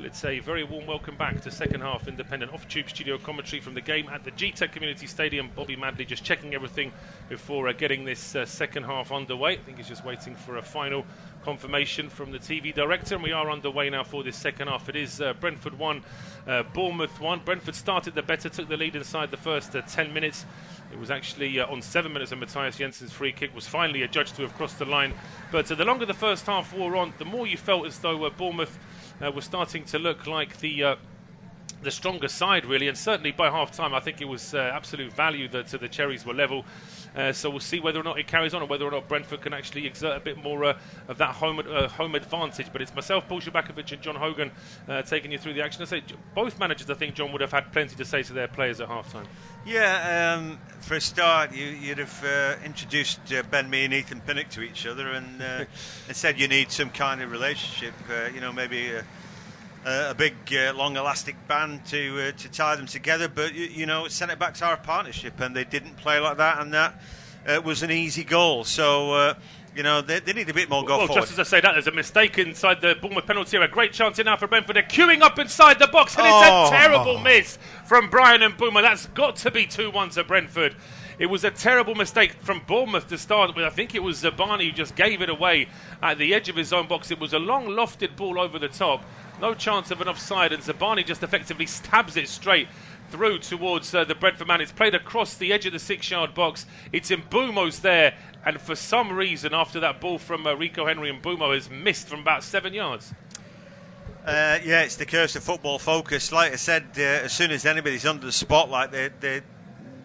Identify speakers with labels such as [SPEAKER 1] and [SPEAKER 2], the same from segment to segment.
[SPEAKER 1] Well, it's a very warm welcome back to second half independent off-tube studio commentary from the game at the Gtech Community Stadium. Bobby Madley just checking everything before getting this second half underway. I think he's just waiting for a final confirmation from the TV director, and we are underway now for this second half. It is Brentford 1, Bournemouth 1. Brentford started the better, took the lead inside the first 10 minutes. It was actually on 7 minutes, and Matthias Jensen's free kick was finally adjudged to have crossed the line. But the longer the first half wore on, the more you felt as though Bournemouth was starting to look like the stronger side, really. And certainly by half-time, I think it was absolute value that the Cherries were level. So we'll see whether or not it carries on, or whether or not Brentford can actually exert a bit more of that home advantage. But it's myself, Paul Szczerbakowicz, and John Hogan taking you through the action. I say both managers, I think, John, would have had plenty to say to their players at half-time.
[SPEAKER 2] Yeah, for a start, you'd have introduced Ben Mee and Ethan Pinnock to each other, and said you need some kind of relationship. Maybe a big, long, elastic band to tie them together. But centre-backs are a partnership, and they didn't play like that, and that was an easy goal. So. They need a bit more go forward.
[SPEAKER 1] Just as I say that, there's a mistake inside the Bournemouth penalty area. A great chance in now for Brentford. They're queuing up inside the box, and it's a terrible miss from Bryan Mbeumo. That's got to be 2-1 to Brentford. It was a terrible mistake from Bournemouth to start with. I think it was Zabani who just gave it away at the edge of his own box. It was a long lofted ball over the top. No chance of an offside, and Zabani just effectively stabs it straight through towards the Brentford man. It's played across the edge of the 6-yard box. It's Mbeumo's there, and for some reason, after that ball from Rico Henry, Mbeumo has missed from about 7 yards.
[SPEAKER 2] It's the curse of football focus. Like I said, as soon as anybody's under the spotlight, the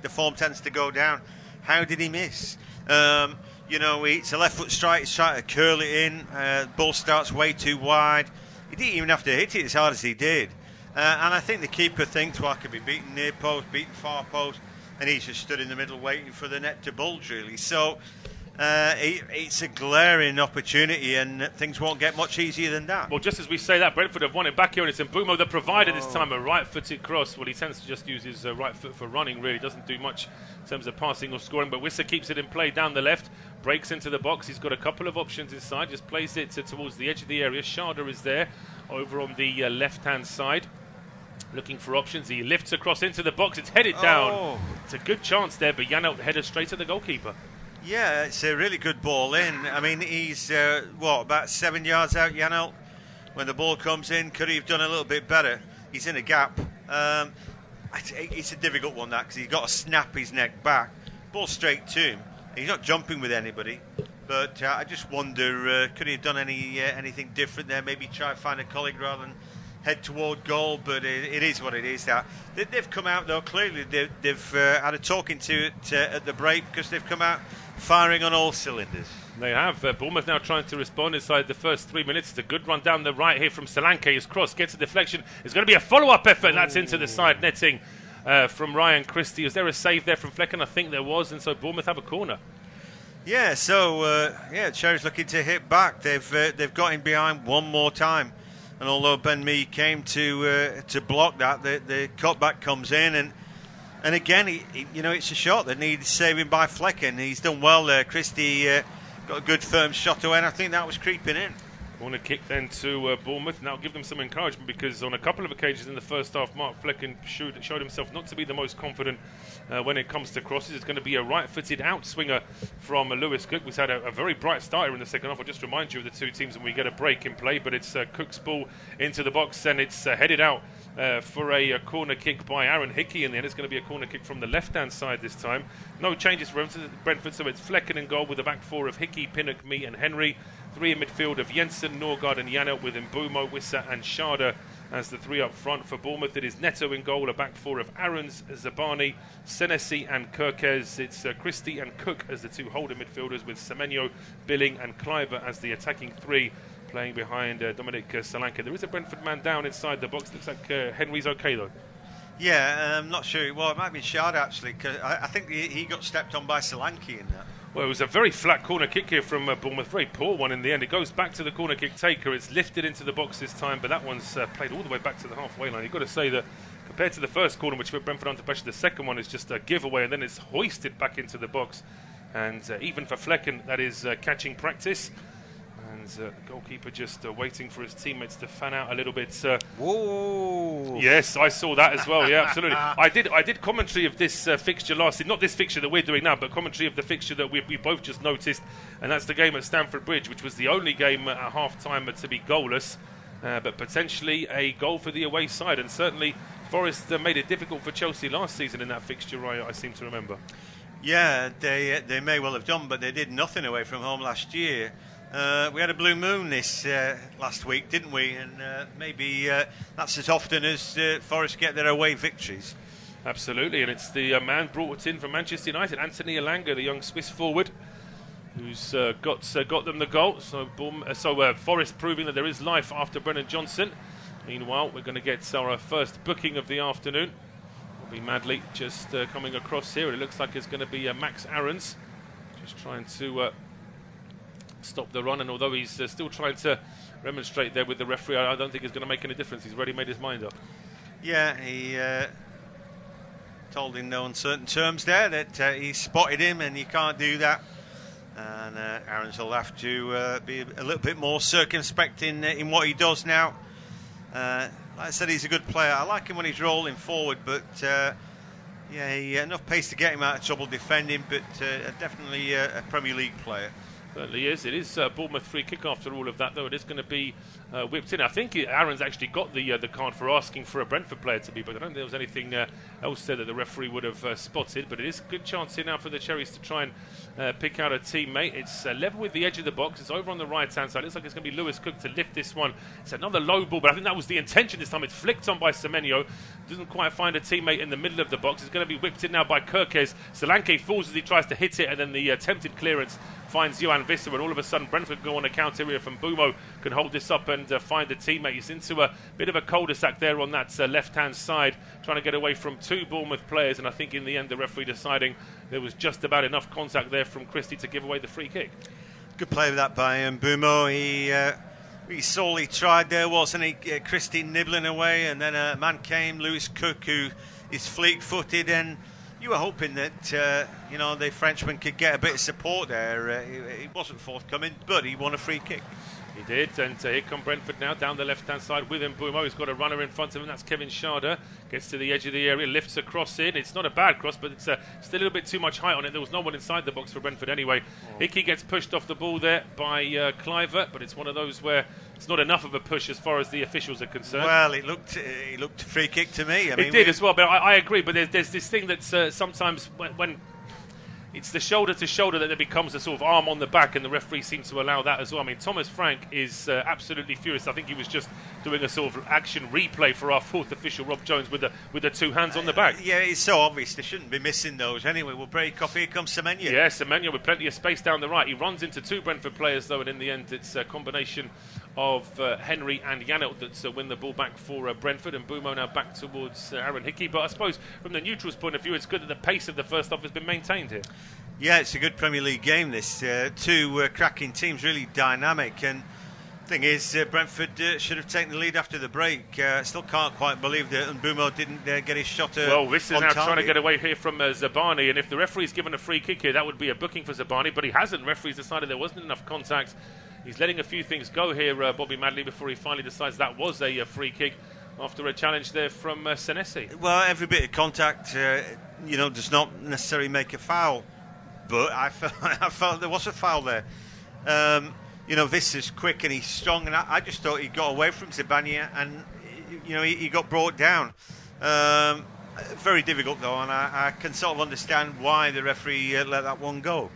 [SPEAKER 2] form tends to go down. How did he miss? It's a left foot strike. He's trying to curl it in. Ball starts way too wide. He didn't even have to hit it as hard as he did. And I think the keeper thinks, well, I could be beaten near post, beaten far post, and he's just stood in the middle waiting for the net to bulge, really. So it's a glaring opportunity, and things won't get much easier than that.
[SPEAKER 1] Well, just as we say that, Brentford have won it back here, and it's Mbeumo that provided this time a right-footed cross. Well, he tends to just use his right foot for running, really. Doesn't do much in terms of passing or scoring, but Wissa keeps it in play down the left, breaks into the box. He's got a couple of options inside, just plays it towards the edge of the area. Szczerbakowicz is there over on the left-hand side, looking for options. He lifts across into the box. It's headed down. It's a good chance there, but Janelt headed straight at the goalkeeper.
[SPEAKER 2] Yeah, it's a really good ball in. I mean, he's, about 7 yards out, Janelt. When the ball comes in, could he have done a little bit better? He's in a gap. It's a difficult one, that, because he's got to snap his neck back. Ball straight to him. He's not jumping with anybody. But I just wonder, could he have done anything different there? Maybe try and find a colleague rather than head toward goal, but it is what it is. They've come out, though, clearly they've had a talking to at the break, because they've come out firing on all cylinders.
[SPEAKER 1] They have. Bournemouth now trying to respond inside the first 3 minutes. It's a good run down the right here from Solanke. His cross gets a deflection. It's going to be a follow-up effort. That's into the side netting from Ryan Christie. Was there a save there from Flekken? I think there was, and so Bournemouth have a corner.
[SPEAKER 2] Yeah, so Cherries looking to hit back. They've got him behind one more time. And although Ben Mee came to block that, the cutback comes in, and again, it's a shot that needs saving by Flekken. He's done well there. Christie got a good firm shot away, and I think that was creeping in.
[SPEAKER 1] Corner kick then to Bournemouth. Now give them some encouragement, because on a couple of occasions in the first half, Mark Flekken showed himself not to be the most confident when it comes to crosses. It's going to be a right-footed outswinger from Lewis Cook, who's had a very bright starter in the second half. I'll just remind you of the two teams when we get a break in play, but it's Cook's ball into the box, and it's headed out for a corner kick by Aaron Hickey, and then it's going to be a corner kick from the left-hand side this time. No changes for Brentford, so it's Flekken in goal with a back four of Hickey, Pinnock, Mee and Henry. Three in midfield of Jensen, Norgard and Janelt, with Mbeumo, Wissa and Szczerbakowicz as the three up front. For Bournemouth, it is Neto in goal, a back four of Aarons, Zabani, Senesi and Kirkes. It's Christie and Cook as the two holding midfielders, with Semenyo, Billing and Cliver as the attacking three, playing behind Dominic Solanke. There is a Brentford man down inside the box. Looks like Henry's okay, though.
[SPEAKER 2] Yeah, I'm not sure. Well, it might be Szczerbakowicz, actually, because I think he got stepped on by Solanke in that.
[SPEAKER 1] Well, it was a very flat corner kick here from Bournemouth. Very poor one in the end. It goes back to the corner kick taker. It's lifted into the box this time, but that one's played all the way back to the halfway line. You've got to say that compared to the first corner, which put Brentford under pressure, the second one is just a giveaway, and then it's hoisted back into the box. And even for Flekken, that is catching practice. And the goalkeeper just waiting for his teammates to fan out a little bit.
[SPEAKER 2] Whoa!
[SPEAKER 1] Yes, I saw that as well. Yeah, absolutely. I did commentary of this fixture last season. Not this fixture that we're doing now, but commentary of the fixture that we both just noticed, and that's the game at Stamford Bridge, which was the only game at half-time to be goalless, but potentially a goal for the away side. And certainly Forest made it difficult for Chelsea last season in that fixture, I seem to remember.
[SPEAKER 2] Yeah, they may well have done, but they did nothing away from home last year. We had a blue moon this last week, didn't we? And maybe that's as often as Forest get their away victories.
[SPEAKER 1] Absolutely, and it's the man brought in from Manchester United, Anthony Elanga, the young Swiss forward, who's got them the goal. So Forest proving that there is life after Brennan Johnson. Meanwhile, we're going to get our first booking of the afternoon. Will be Madley just coming across here. It looks like it's going to be Max Aarons just trying to stop the run, and although he's still trying to remonstrate there with the referee, I don't think it's going to make any difference. He's already made his mind up.
[SPEAKER 2] Yeah, he told in no uncertain terms there that he spotted him and you can't do that. And Aarons will have to be a little bit more circumspect in what he does now. Like I said, he's a good player. I like him when he's rolling forward, but enough pace to get him out of trouble defending, but definitely a Premier League player.
[SPEAKER 1] Certainly is. It is Bournemouth free kick after all of that, though. It is going to be whipped in. I think Aaron's actually got the card for asking for a Brentford player to be, but I don't think there was anything else there that the referee would have spotted. But it is a good chance here now for the Cherries to try and pick out a teammate. It's level with the edge of the box. It's over on the right-hand side. Looks like it's going to be Lewis Cook to lift this one. It's another low ball, but I think that was the intention this time. It's flicked on by Semenyo. Doesn't quite find a teammate in the middle of the box. It's going to be whipped in now by Kirkes. Solanke falls as he tries to hit it, and then the attempted clearance finds Yoan Wissa, and all of a sudden Brentford go on a counter here from Mbeumo, can hold this up and find a teammate. He's into a bit of a cul-de-sac there on that left-hand side, trying to get away from two Bournemouth players, and I think in the end the referee deciding there was just about enough contact there from Christie to give away the free kick.
[SPEAKER 2] Good play with that by Mbeumo. He sorely tried there, wasn't he? Christie nibbling away, and then a man came, Lewis Cook, who is fleet-footed, and you were hoping that the Frenchman could get a bit of support there. He wasn't forthcoming, but he won a free kick.
[SPEAKER 1] He did, and here come Brentford now down the left-hand side with Mbeumo. He's got a runner in front of him, that's Kevin Schade. Gets to the edge of the area, lifts a cross in. It's not a bad cross, but it's still a little bit too much height on it. There was no one inside the box for Brentford anyway. Hickey gets pushed off the ball there by Kluivert, but it's one of those where it's not enough of a push as far as the officials are concerned.
[SPEAKER 2] Well, it looked free kick to me.
[SPEAKER 1] It did as well, but I agree. But there's this thing that sometimes when it's the shoulder to shoulder that there becomes a sort of arm on the back, and the referee seems to allow that as well. I mean, Thomas Frank is absolutely furious. I think he was just doing a sort of action replay for our fourth official, Rob Jones, with the two hands on the back.
[SPEAKER 2] Yeah, it's so obvious. They shouldn't be missing those. Anyway, we'll break off. Here comes Semenyo.
[SPEAKER 1] Yeah, Semenyo with plenty of space down the right. He runs into two Brentford players, though, and in the end it's a combination of Henry and Janelt that win the ball back for Brentford, and Mbeumo now back towards Aaron Hickey. But I suppose from the neutral's point of view, it's good that the pace of the first half has been maintained here.
[SPEAKER 2] Yeah, it's a good Premier League game, this. Two cracking teams, really dynamic. And the thing is, Brentford should have taken the lead after the break. Still can't quite believe that Mbeumo didn't get his shot
[SPEAKER 1] Well, this is now trying to get away here from Zabani, and if the referee's given a free kick here, that would be a booking for Zabani, but he hasn't. The referee's decided there wasn't enough contact. He's letting a few things go here, Bobby Madley, before he finally decides that was a free kick after a challenge there from Senesi.
[SPEAKER 2] Well, every bit of contact, does not necessarily make a foul. But I felt there was a foul there. Vissa's quick and he's strong, and I just thought he got away from Zabania, and he got brought down. Very difficult though, and I can sort of understand why the referee let that one go.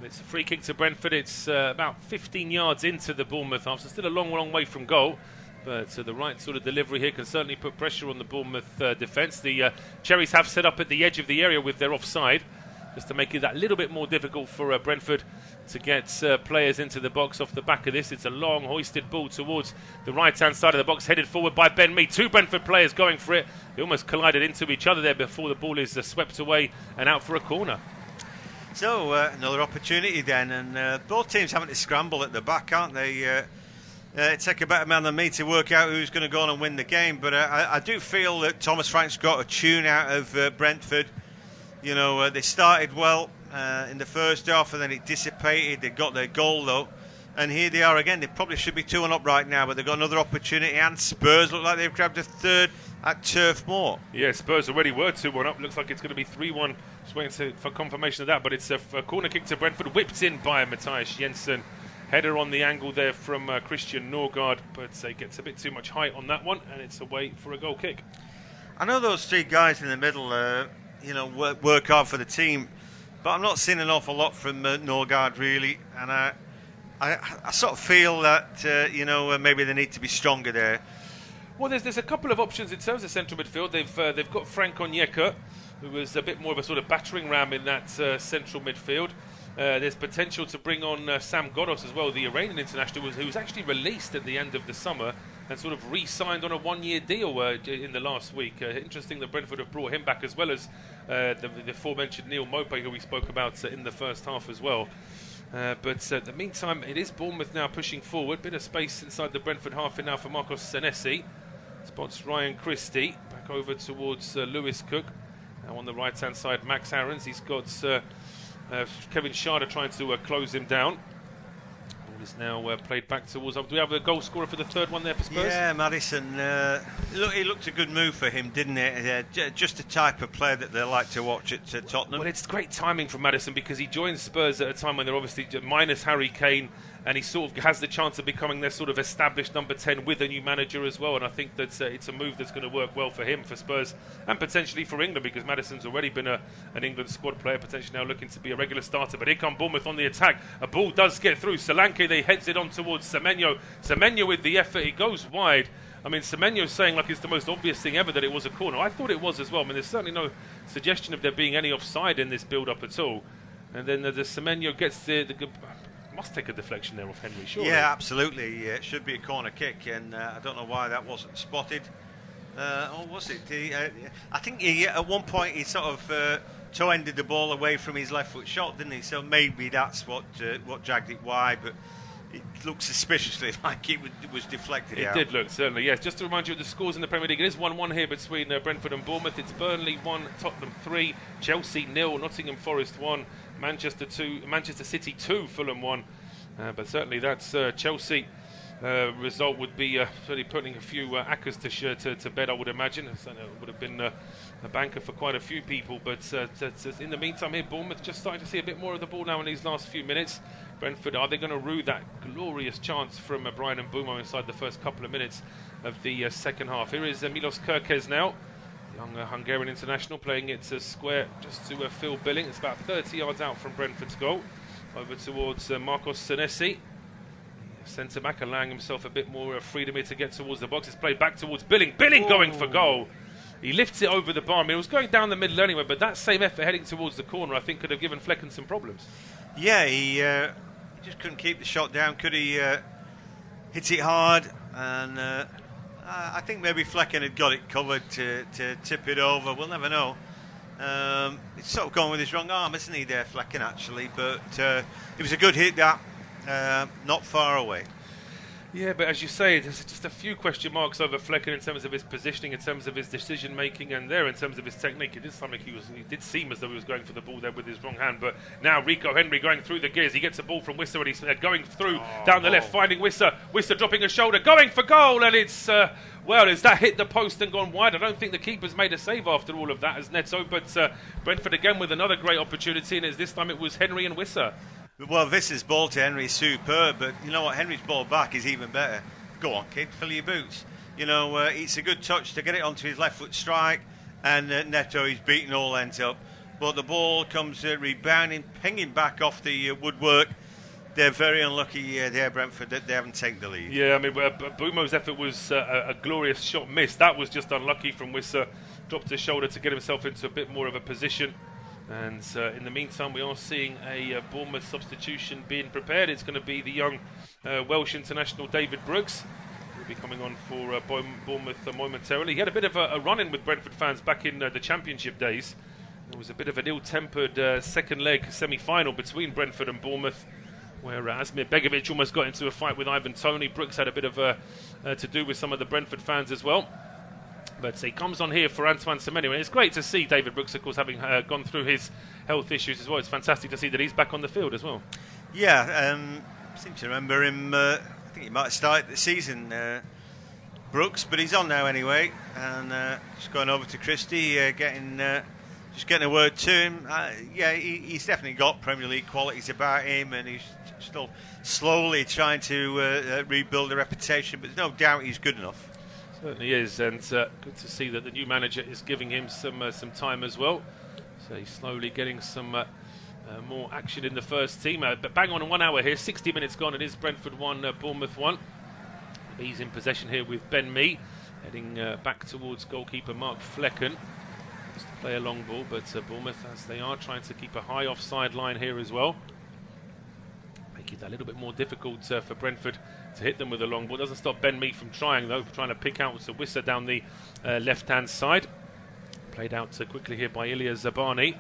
[SPEAKER 1] It's a free kick to Brentford. It's about 15 yards into the Bournemouth half, so still a long way from goal. But the right sort of delivery here can certainly put pressure on the Bournemouth defence. The Cherries have set up at the edge of the area with their offside, just to make it that little bit more difficult for Brentford to get players into the box off the back of this. It's a long hoisted ball towards the right-hand side of the box, headed forward by Ben Mee. Two Brentford players going for it. They almost collided into each other there before the ball is swept away and out for a corner.
[SPEAKER 2] So another opportunity then, and both teams having to scramble at the back, aren't they? It take a better man than me to work out who's going to go on and win the game, but I do feel that Thomas Frank's got a tune out of Brentford. They started well in the first half, and then it dissipated. They got their goal though, And here they are again. They probably should be 2-1 up right now, but they've got another opportunity. And Spurs look like they've grabbed a third at Turf Moor.
[SPEAKER 1] Yeah, Spurs already were 2-1 up. Looks like it's going to be 3-1. Just waiting for confirmation of that. But it's a corner kick to Brentford, whipped in by Matthias Jensen. Header on the angle there from Christian Norgard, but gets a bit too much height on that one, and it's away for a goal kick.
[SPEAKER 2] I know those three guys in the middle, work hard for the team, but I'm not seeing an awful lot from Norgard really, and I sort of feel that maybe they need to be stronger there.
[SPEAKER 1] Well, there's a couple of options in terms of central midfield. They've got Frank Onyeka, who was a bit more of a sort of battering ram in that central midfield. There's potential to bring on Sam Godos as well, the Iranian international, who was actually released at the end of the summer and sort of re-signed on a one-year deal in the last week. Interesting that Brentford have brought him back, as well as the aforementioned Neil Maupay, who we spoke about in the first half as well. But in the meantime, it is Bournemouth now pushing forward. Bit of space inside the Brentford half now for Marcos Senesi. Spots Ryan Christie back over towards Lewis Cook. Now on the right-hand side, Max Aarons. He's got Kevin Schade trying to close him down. Ball is now played back towards. Do we have a goal scorer for the third one there for Spurs?
[SPEAKER 2] Yeah, Maddison. It looked a good move for him, didn't it? Just the type of player that they like to watch at Tottenham.
[SPEAKER 1] Well, it's great timing from Maddison because he joins Spurs at a time when they're obviously minus Harry Kane, and he sort of has the chance of becoming their sort of established number 10 with a new manager as well. And I think that it's a move that's going to work well for him, for Spurs, and potentially for England, because Maddison's already been an England squad player, potentially now looking to be a regular starter. But here come Bournemouth on the attack. A ball does get through. Solanke, they heads it on towards Semenyo. Semenyo with the effort. He goes wide. I mean, Semenyo's saying like it's the most obvious thing ever that it was a corner. I thought it was as well. I mean, there's certainly no suggestion of there being any offside in this build-up at all. And then the Semenyo gets the must take a deflection there off Henry, surely.
[SPEAKER 2] Yeah, absolutely. It should be a corner kick, and I don't know why that wasn't spotted. Or was it? I think at one point he sort of toe-ended the ball away from his left foot shot, didn't he? So maybe that's what dragged it wide, but it looked suspiciously like it was deflected out.
[SPEAKER 1] It did look, certainly, yes. Just to remind you of the scores in the Premier League, it is 1-1 here between Brentford and Bournemouth. It's Burnley 1, Tottenham 3, Chelsea 0, Nottingham Forest 1, Manchester City 2, Fulham 1. But certainly that's Chelsea result would be certainly putting a few acres to bed, I would imagine. It would have been a banker for quite a few people. But in the meantime here, Bournemouth just starting to see a bit more of the ball now in these last few minutes. Brentford, are they going to rue that glorious chance from Bryan Mbeumo inside the first couple of minutes of the second half? Here is Milos Kerkez now, young Hungarian international, playing it square just to Phil Billing. It's about 30 yards out from Brentford's goal. Over towards Marcos Senesi. Centre-back allowing himself a bit more freedom here to get towards the box. It's played back towards Billing. Billing going for goal. He lifts it over the bar. I mean, it was going down the middle anyway, but that same effort heading towards the corner, I think, could have given Flekken some problems.
[SPEAKER 2] Yeah, he just couldn't keep the shot down. Could he hit it hard? And I think maybe Flekken had got it covered to tip it over. We'll never know. It's sort of going with his wrong arm, isn't he, there, Flekken, actually? But it was a good hit, that. Not far away.
[SPEAKER 1] Yeah, but as you say, there's just a few question marks over Flekken in terms of his positioning, in terms of his decision making, and there in terms of his technique. It did seem like he did seem as though he was going for the ball there with his wrong hand. But now Rico Henry going through the gears. He gets a ball from Wissa, and he's going through down the left, finding Wissa. Wissa dropping a shoulder, going for goal, and it's has that hit the post and gone wide? I don't think the keeper's made a save after all of that as Neto. But Brentford again with another great opportunity, and this time it was Henry and Wissa.
[SPEAKER 2] Well, Vissa's ball to Henry is superb, but you know what? Henry's ball back is even better. Go on, kid, fill your boots. You know, it's a good touch to get it onto his left foot strike, and Neto is beating all ends up. But the ball comes rebounding, pinging back off the woodwork. They're very unlucky there, Brentford, that they haven't taken the lead.
[SPEAKER 1] Yeah, I mean, Mbeumo's effort was a glorious shot missed. That was just unlucky from Wissa. Dropped his shoulder to get himself into a bit more of a position. And in the meantime, we are seeing a Bournemouth substitution being prepared. It's going to be the young Welsh international David Brooks. He'll be coming on for Bournemouth momentarily. He had a bit of a run-in with Brentford fans back in the Championship days. There was a bit of an ill-tempered second leg semi-final between Brentford and Bournemouth, where Asmir Begovic almost got into a fight with Ivan Toney. Brooks had a bit of to do with some of the Brentford fans as well. But he comes on here for Antoine Semenyo, and it's great to see David Brooks, of course, having gone through his health issues as well. It's fantastic to see that he's back on the field as well.
[SPEAKER 2] Yeah, seem to remember him. I think he might have started the season, Brooks, but he's on now anyway. And just going over to Christie, getting a word to him. He's definitely got Premier League qualities about him, and he's still slowly trying to rebuild a reputation. But there's no doubt he's good enough.
[SPEAKER 1] Certainly is, and good to see that the new manager is giving him some time as well. So he's slowly getting some more action in the first team. But bang on 1 hour here, 60 minutes gone. It is Brentford 1, Bournemouth 1. He's in possession here with Ben Mee, heading back towards goalkeeper Mark Flekken. Wants to play a long ball, but Bournemouth, as they are, trying to keep a high offside line here as well. Making that a little bit more difficult for Brentford to hit them with a long ball. Doesn't stop Ben Mee from trying, though, trying to pick out Wissa down the left-hand side. Played out quickly here by Ilya Zabani.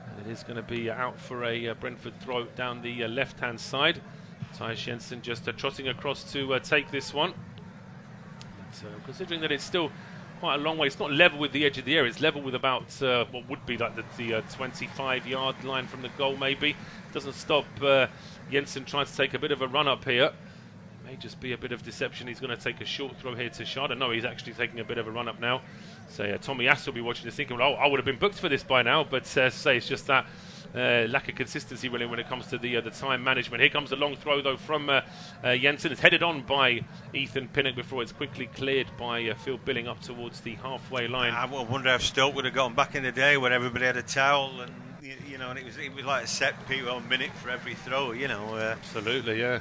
[SPEAKER 1] And it is going to be out for a Brentford throw down the left-hand side. Tyus Jensen just trotting across to take this one. But, considering that it's still quite a long way, it's not level with the edge of the area, it's level with about what would be like the 25-yard line from the goal maybe. Doesn't stop Jensen trying to take a bit of a run up here. May just be a bit of deception. He's going to take a short throw here to Shada. No, he's actually taking a bit of a run up now. So Tommy Ass will be watching this thinking, well, I would have been booked for this by now. But say it's just that lack of consistency really when it comes to the time management. Here comes a long throw though from Jensen. It's headed on by Ethan Pinnock before it's quickly cleared by Phil Billing up towards the halfway line.
[SPEAKER 2] I wonder if Stoke would have gone back in the day when everybody had a towel and and it was like a set piece, a minute for every throw.
[SPEAKER 1] Absolutely, yeah.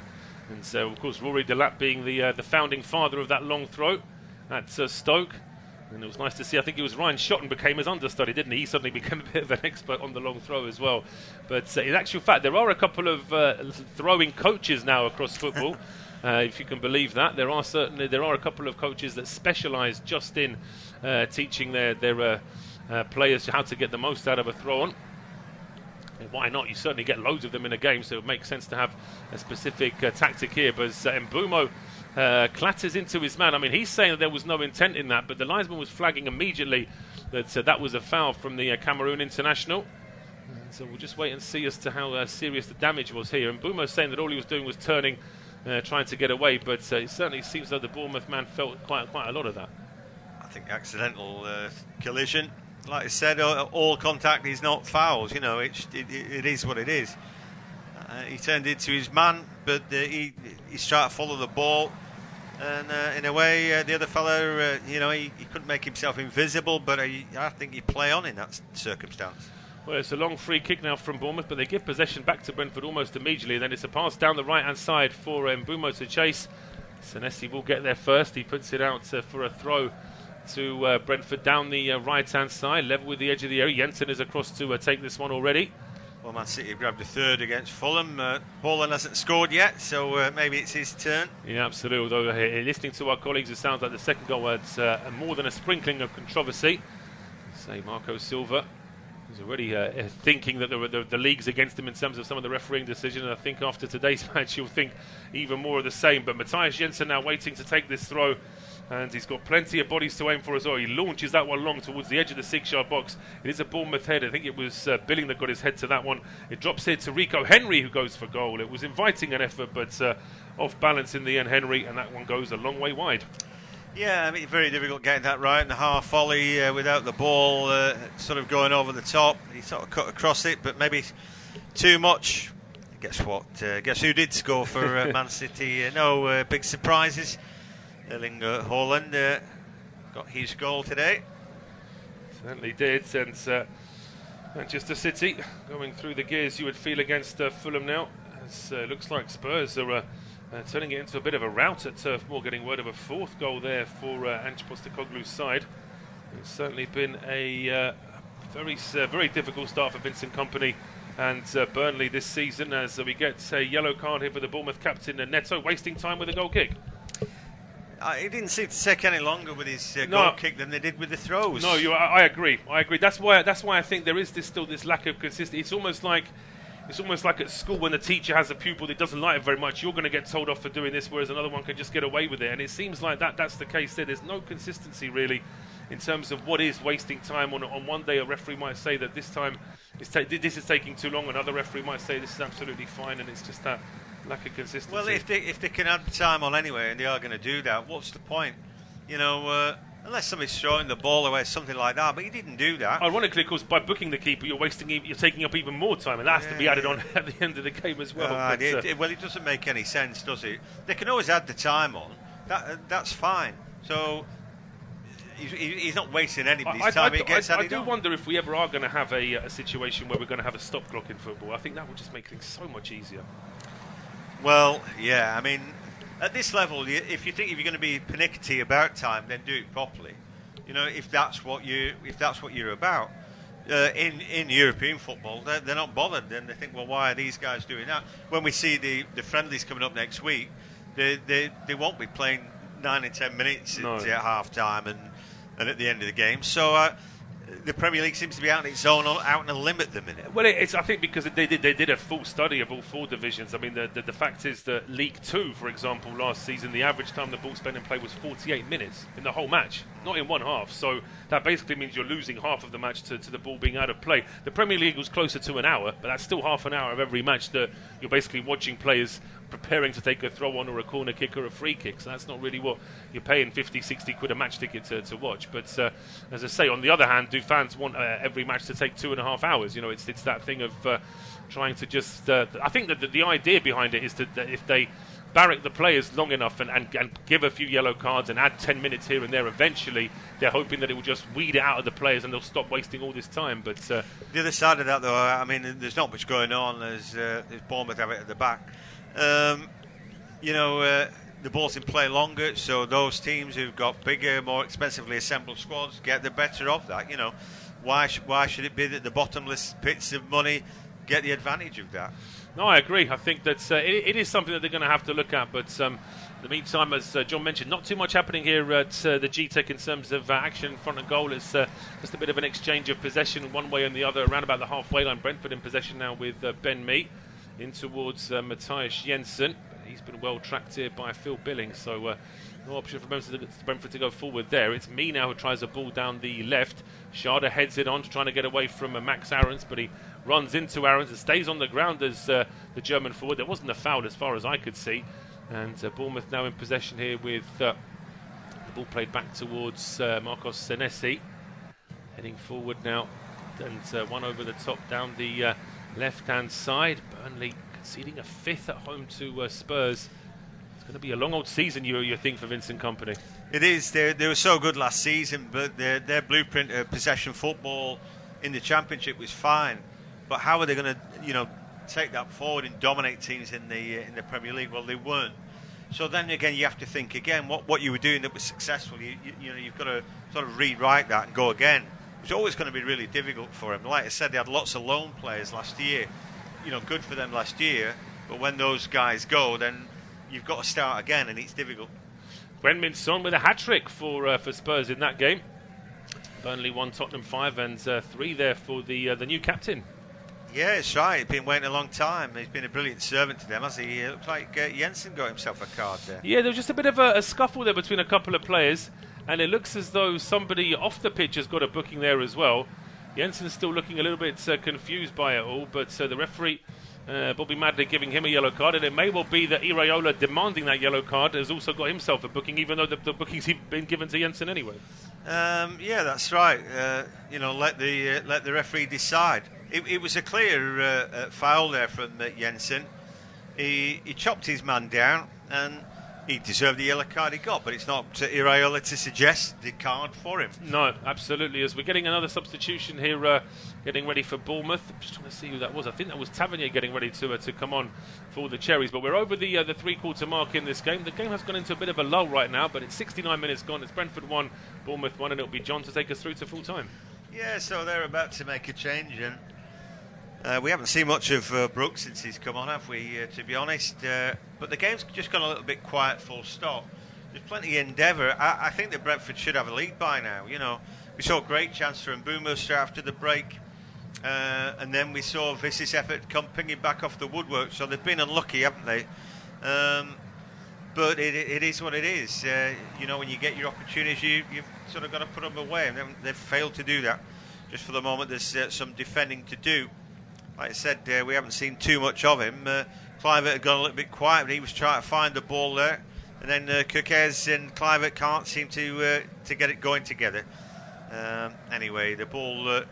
[SPEAKER 1] And so, of course, Rory Delap being the founding father of that long throw at Stoke. And it was nice to see, I think it was Ryan Shotton became his understudy, didn't he? He suddenly became a bit of an expert on the long throw as well. But in actual fact, there are a couple of throwing coaches now across football, if you can believe that. There are a couple of coaches that specialise just in teaching their players how to get the most out of a throw-on. Why not? You certainly get loads of them in a game, so it makes sense to have a specific tactic here. But Mbeumo clatters into his man. I mean, he's saying that there was no intent in that, but the linesman was flagging immediately that that was a foul from the Cameroon international. So we'll just wait and see as to how serious the damage was here. And Mbeumo's saying that all he was doing was turning, trying to get away, but it certainly seems like the Bournemouth man felt quite a lot of that.
[SPEAKER 2] I think accidental collision. Like I said, all contact is not fouls. It is what it is. He turned into his man, but he's trying to follow the ball, and in a way, the other fellow, he couldn't make himself invisible. But I think he play on in that circumstance.
[SPEAKER 1] Well, it's a long free kick now from Bournemouth, but they give possession back to Brentford almost immediately. And then it's a pass down the right-hand side for Mbeumo to chase. Senesi will get there first. He puts it out for a throw to Brentford down the right-hand side, level with the edge of the area. Jensen is across to take this one already.
[SPEAKER 2] Well, Man City grabbed a third against Fulham. Haaland hasn't scored yet, so maybe it's his turn.
[SPEAKER 1] Yeah, absolutely. Although listening to our colleagues, it sounds like the second goal had more than a sprinkling of controversy. Say Marco Silva is already thinking that the league's against him in terms of some of the refereeing decisions. And I think after today's match, you'll think even more of the same. But Matthias Jensen now waiting to take this throw. And he's got plenty of bodies to aim for as well. He launches that one long towards the edge of the 6-yard box. It is a Bournemouth head. I think it was Billing that got his head to that one. It drops here to Rico Henry, who goes for goal. It was inviting an effort, but off balance in the end, Henry, and that one goes a long way wide.
[SPEAKER 2] Yeah, I mean, very difficult getting that right in the half volley without the ball sort of going over the top. He sort of cut across it, but maybe too much. Guess what? Guess who did score for Man City? No big surprises. Erling Haaland got his goal today.
[SPEAKER 1] Certainly did, and Manchester City going through the gears you would feel against Fulham now. It looks like Spurs are turning it into a bit of a rout at Turf Moor, getting word of a fourth goal there for Ange Postecoglou's side. It's certainly been a very difficult start for Vincent Kompany and Burnley this season, as we get a yellow card here for the Bournemouth captain Neto, wasting time with a goal kick.
[SPEAKER 2] It didn't seem to take any longer with his goal kick than they did with the throws.
[SPEAKER 1] No, I agree. That's why I think there is still this lack of consistency. It's almost like at school when the teacher has a pupil that doesn't like it very much. You're going to get told off for doing this, whereas another one can just get away with it. And it seems like that's the case there. There's no consistency really in terms of what is wasting time. On one day, a referee might say that this time this is taking too long. Another referee might say this is absolutely fine, and it's just that lack of consistency.
[SPEAKER 2] Well, if they can add time on anyway, and they are going to do that, what's the point? You know, unless somebody's throwing the ball away, something like that. But he didn't do that.
[SPEAKER 1] Ironically, of course, by booking the keeper, you're taking up even more time, and that has to be added on at the end of the game as well.
[SPEAKER 2] Well, it doesn't make any sense, does it? They can always add the time on. That's fine. So he's not wasting anybody's time.
[SPEAKER 1] I do wonder if we ever are going to have a situation where we're going to have a stop clock in football. I think that would just make things so much easier.
[SPEAKER 2] Well, yeah. I mean, at this level, if you're going to be pernickety about time, then do it properly. You know, if that's what you're about. In European football, they're not bothered. Then they think, well, why are these guys doing that? When we see the friendlies coming up next week, they won't be playing 9 and 10 minutes at half time and at the end of the game. So the Premier League seems to be out on its own, out on a limb at the minute.
[SPEAKER 1] Well, I think because they did a full study of all 4 divisions. I mean, the fact is that League 2, for example, last season, the average time the ball spent in play was 48 minutes in the whole match, not in one half. So that basically means you're losing half of the match to the ball being out of play. The Premier League was closer to an hour, but that's still half an hour of every match that you're basically watching players preparing to take a throw on or a corner kick or a free kick. So that's not really what you're paying 50, 60 quid a match ticket to watch. But as I say, on the other hand, do fans want every match to take 2.5 hours? You know, it's that thing of trying to just... I think that the idea behind it is that if they barrack the players long enough and give a few yellow cards and add 10 minutes here and there, eventually they're hoping that it will just weed it out of the players and they'll stop wasting all this time. But
[SPEAKER 2] the other side of that, though, I mean, there's not much going on as Bournemouth have it at the back. The ball's in play longer, so those teams who've got bigger, more expensively assembled squads get the better of that. You know, why should it be that the bottomless pits of money get the advantage of that?
[SPEAKER 1] No, I agree. I think that it is something that they're going to have to look at. But in the meantime, as John mentioned, not too much happening here at the Gtech in terms of action in front of goal. It's just a bit of an exchange of possession one way and the other around about the halfway line. Brentford in possession now with Ben Mee in towards Matthias Jensen. He's been well tracked here by Phil Billings, so no option for Brentford to go forward there. It's Mee now who tries a ball down the left. Schade heads it on, trying to get away from Max Aarons, but he runs into Aarons and stays on the ground as the German forward. There wasn't a foul as far as I could see. And Bournemouth now in possession here with the ball played back towards Marcos Senesi. Heading forward now, and one over the top down the left-hand side. Burnley conceding a 5th at home to Spurs. It's going to be a long old season, you think, for Vincent Kompany.
[SPEAKER 2] It is. They were so good last season, but their blueprint of possession football in the Championship was fine. But how are they going to, take that forward and dominate teams in the Premier League? Well, they weren't. So then again, you have to think again what you were doing that was successful. You've got to sort of rewrite that and go again. It's always going to be really difficult for them. Like I said, they had lots of loan players last year. Good for them last year. But when those guys go, then you've got to start again, and it's difficult.
[SPEAKER 1] Heung-min Son with a hat-trick for Spurs in that game. Burnley 1, Tottenham 5, and 3 there for the new captain.
[SPEAKER 2] Yeah, it's right. He's been waiting a long time. He's been a brilliant servant to them, hasn't he? It looks like Jensen got himself a card there. Yeah,
[SPEAKER 1] there was just a bit of a scuffle there between a couple of players, and it looks as though somebody off the pitch has got a booking there as well. Jensen's still looking a little bit confused by it all, but the referee, Bobby Madley, giving him a yellow card, and it may well be that Iraola demanding that yellow card has also got himself a booking, even though the booking's been given to Jensen anyway.
[SPEAKER 2] Yeah, that's right. Let the referee decide. It was a clear foul there from Jensen. He chopped his man down, and he deserved the yellow card he got, but it's not to Iraola to suggest the card for him.
[SPEAKER 1] No, absolutely. As we're getting another substitution here, getting ready for Bournemouth. I'm just trying to see who that was. I think that was Tavernier getting ready to come on for the Cherries. But we're over the 3-quarter mark in this game. The game has gone into a bit of a lull right now, but it's 69 minutes gone. It's Brentford 1, Bournemouth 1, and it'll be John to take us through to full time.
[SPEAKER 2] Yeah, so they're about to make a change, and we haven't seen much of Brooks since he's come on, have we, to be honest? But the game's just gone a little bit quiet, full stop. There's plenty of endeavour. I think that Brentford should have a lead by now. We saw a great chance for Mbeumo straight after the break, and then we saw Wissa's effort come pinging back off the woodwork. So they've been unlucky, haven't they? But it is what it is. When you get your opportunities, you've sort of got to put them away, and they've failed to do that. Just for the moment, there's some defending to do. Like I said, we haven't seen too much of him. Kluivert had gone a little bit quiet, but he was trying to find the ball there. And then Kukez and Kluivert can't seem to get it going together. Anyway, the ball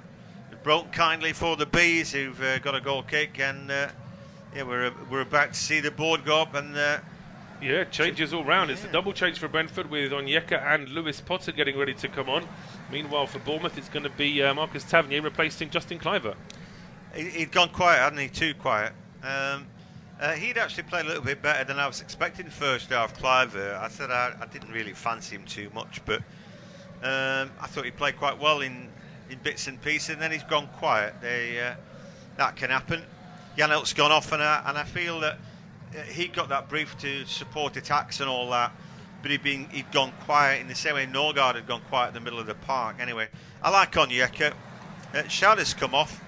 [SPEAKER 2] broke kindly for the Bees, who've got a goal kick, and we're about to see the board go up. And
[SPEAKER 1] changes all round. It's a double change for Brentford with Onyeka and Lewis-Potter getting ready to come on. Meanwhile, for Bournemouth, it's going to be Marcus Tavernier replacing Justin Kluivert.
[SPEAKER 2] He'd gone quiet, hadn't he? Too quiet. He'd actually played a little bit better than I was expecting first half, Kluivert. I said I didn't really fancy him too much, but I thought he played quite well in bits and pieces, and then he's gone quiet. That can happen. Janelt's gone off, and I feel that he got that brief to support attacks and all that, but he'd gone quiet in the same way Norgard had gone quiet in the middle of the park. Anyway, I like Onyeka. Shada's come off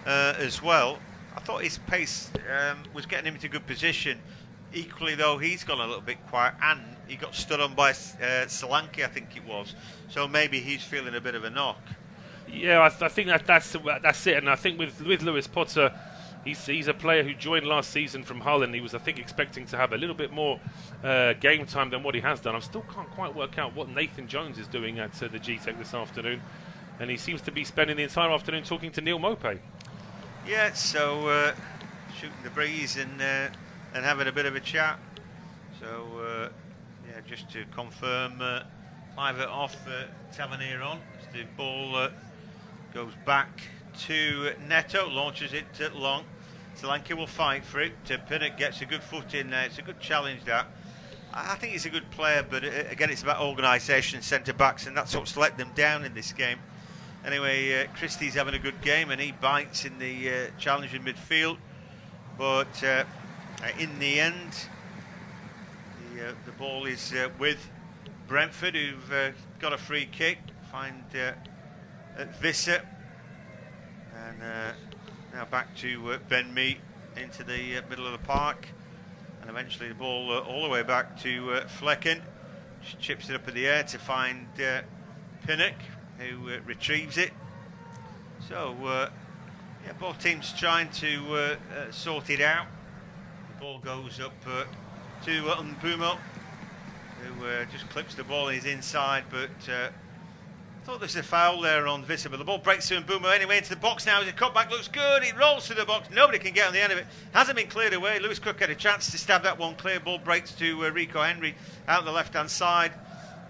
[SPEAKER 2] as well. I thought his pace was getting him into good position. Equally, though, he's gone a little bit quiet, and he got stood on by Solanke, I think it was. So maybe he's feeling a bit of a knock. Yeah,
[SPEAKER 1] I think that's it. And I think with Lewis-Potter, he's a player who joined last season from Hull, and he was, I think, expecting to have a little bit more game time than what he has done. I still can't quite work out what Nathan Jones is doing at the Gtech this afternoon, and he seems to be spending the entire afternoon talking to Neil Maupay.
[SPEAKER 2] Yeah, so shooting the breeze and having a bit of a chat. So just to confirm, Kluivert off, Tavernier on. The ball goes back to Neto, launches it long. Solanke will fight for it. Pinnock gets a good foot in there. It's a good challenge, that. I think he's a good player, but again, it's about organisation, centre-backs, and that's what's let them down in this game. Anyway, Christie's having a good game, and he bites in the challenge in midfield. But in the end, the ball is with Brentford, who've got a free kick. Find Wissa. And now back to Ben Mee into the middle of the park. And eventually the ball all the way back to Flekken. She chips it up in the air to find Pinnock, who retrieves it. So, both teams trying to sort it out. The ball goes up to Mbeumo, who just clips the ball in his inside, but I thought there's a foul there on Wissa, but the ball breaks to Mbeumo anyway into the box now. The cutback looks good. It rolls through the box. Nobody can get on the end of it. Hasn't been cleared away. Lewis Cook had a chance to stab that one clear. Ball breaks to Rico Henry out the left-hand side.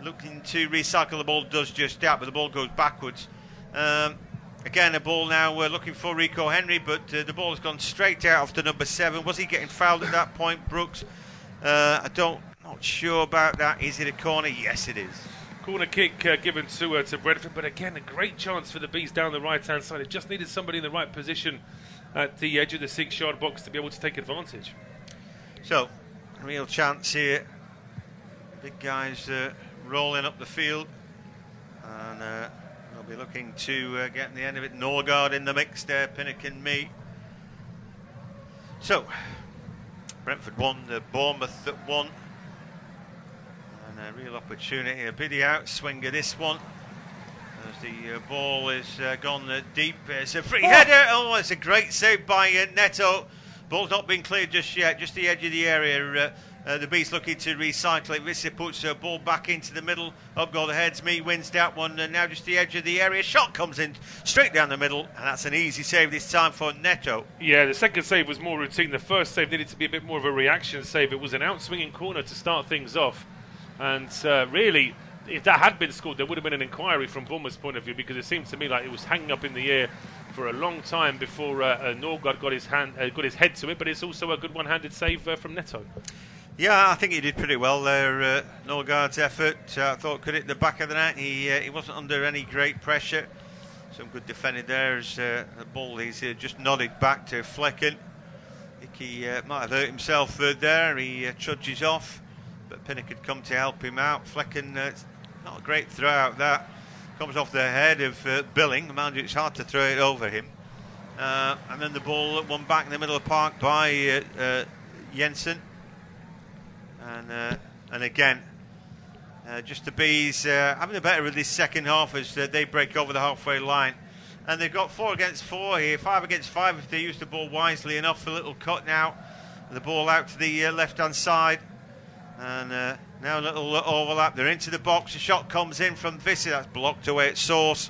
[SPEAKER 2] Looking to recycle the ball, does just that, but the ball goes backwards. Again, the ball now looking for Rico Henry, but the ball has gone straight out after number 7. Was he getting fouled at that point, Brooks? Not sure about that. Is it a corner? Yes, it is.
[SPEAKER 1] Corner kick given to Brentford, but again, a great chance for the Bees down the right-hand side. It just needed somebody in the right position at the edge of the 6-yard box to be able to take advantage.
[SPEAKER 2] So, real chance here. Big guys rolling up the field, and they'll be looking to get in the end of it. Norgard in the mix there, Pinnock and Mee. So, Brentford won, Bournemouth that won. And a real opportunity, a bit of outswing of this one. As the ball is gone deep, it's a free header. Oh, it's a great save by Neto. Ball's not been cleared just yet, just the edge of the area. The Beast looking to recycle it. Wissa puts the ball back into the middle. Up go the heads. Mee wins that one. And now just the edge of the area. Shot comes in straight down the middle. And that's an easy save this time for Neto.
[SPEAKER 1] Yeah, the second save was more routine. The first save needed to be a bit more of a reaction save. It was an outswinging corner to start things off. And really, if that had been scored, there would have been an inquiry from Bournemouth's point of view, because it seemed to me like it was hanging up in the air for a long time before Norgard got his head to it. But it's also a good one-handed save from Neto.
[SPEAKER 2] Yeah, I think he did pretty well there. Norgard's effort, I thought, could hit the back of the net. He wasn't under any great pressure. Some good defending there as the ball is just nodded back to Flekken. I think he might have hurt himself there. He trudges off, but Pinnock had come to help him out. Flekken, not a great throw out that. Comes off the head of Billing. Mind you, it's hard to throw it over him. And then the ball won back in the middle of the park by Jensen. And again, just the Bees having the better of this second half as they break over the halfway line. And they've got 4 against 4 here, 5 against 5 if they use the ball wisely enough. A little cut now The ball out to the left-hand side. And now a little overlap. They're into the box. A shot comes in from Wissa. That's blocked away at source.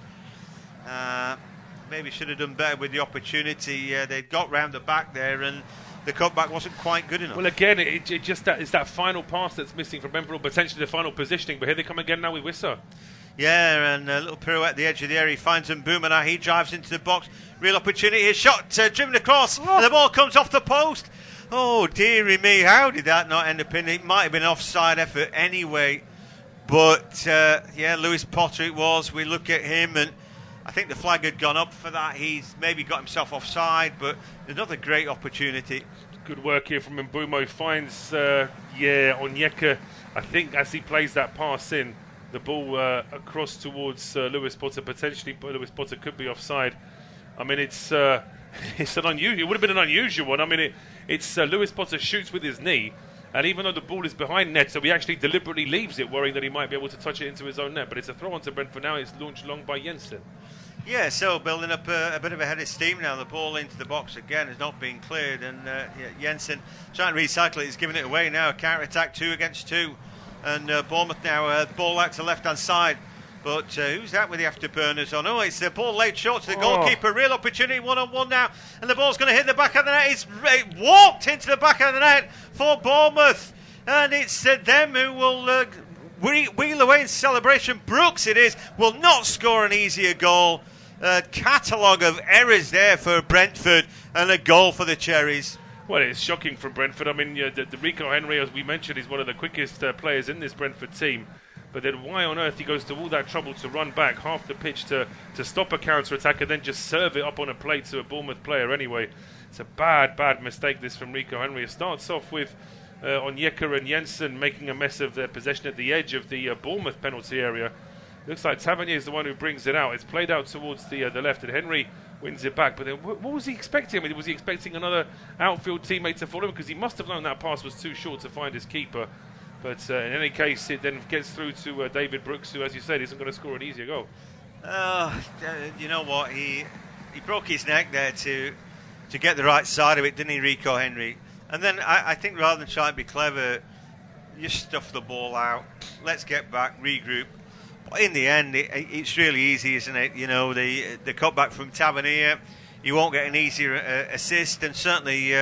[SPEAKER 2] Maybe should have done better with the opportunity. They got round the back there, and the cutback wasn't quite good enough.
[SPEAKER 1] Well, again, it's that final pass that's missing from Brentford, or potentially the final positioning. But here they come again now with Wissa.
[SPEAKER 2] Yeah, and a little pirouette at the edge of the area. He finds Mbeumo now. He drives into the box. Real opportunity. His shot driven across, and the ball comes off the post. Oh, dearie me. How did that not end up in? It might have been an offside effort anyway. But, Lewis-Potter it was. We look at him, and I think the flag had gone up for that. He's maybe got himself offside, but another great opportunity.
[SPEAKER 1] Good work here from Mbeumo. Finds, Onyeka, I think, as he plays that pass in, the ball across towards Lewis-Potter. Potentially, but Lewis-Potter could be offside. I mean, it's an unusual. It would have been an unusual one. I mean, it's Lewis-Potter shoots with his knee, and even though the ball is behind net, so he actually deliberately leaves it, worrying that he might be able to touch it into his own net. But it's a throw on to Brentford now. It's launched long by Jensen.
[SPEAKER 2] Yeah, so building up a bit of a head of steam now. The ball into the box again has not been cleared, and Jensen trying to recycle it. He's giving it away now. A counter-attack, 2 against 2. And Bournemouth now, ball out to the left-hand side. But who's that with the afterburners on? Oh, it's the ball laid short to the goalkeeper. Real opportunity, 1-on-1 now. And the ball's going to hit the back of the net. It's walked into the back of the net for Bournemouth. And it's them who will wheel away in celebration. Brooks, it is, will not score an easier goal. Catalogue of errors there for Brentford, and a goal for the Cherries.
[SPEAKER 1] Well, it's shocking from Brentford. I mean, the Rico Henry, as we mentioned, is one of the quickest players in this Brentford team. But then why on earth he goes to all that trouble to run back half the pitch to stop a counter-attack and then just serve it up on a plate to a Bournemouth player anyway? It's a bad mistake, this, from Rico Henry. It starts off with Onyeka and Jensen making a mess of their possession at the edge of the Bournemouth penalty area. Looks like Tavernier is the one who brings it out. It's played out towards the left, and Henry wins it back. But then what was he expecting? I mean, was he expecting another outfield teammate to follow him? Because he must have known that pass was too short to find his keeper. But in any case, it then gets through to David Brooks, who, as you said, isn't going to score an easier goal.
[SPEAKER 2] You know what? He broke his neck there to get the right side of it, didn't he, Rico Henry? And then I think rather than try and be clever, you stuff the ball out. Let's get back, regroup. But in the end, it's really easy, isn't it? You know, the cutback from Tavernier, you won't get an easier assist, and certainly,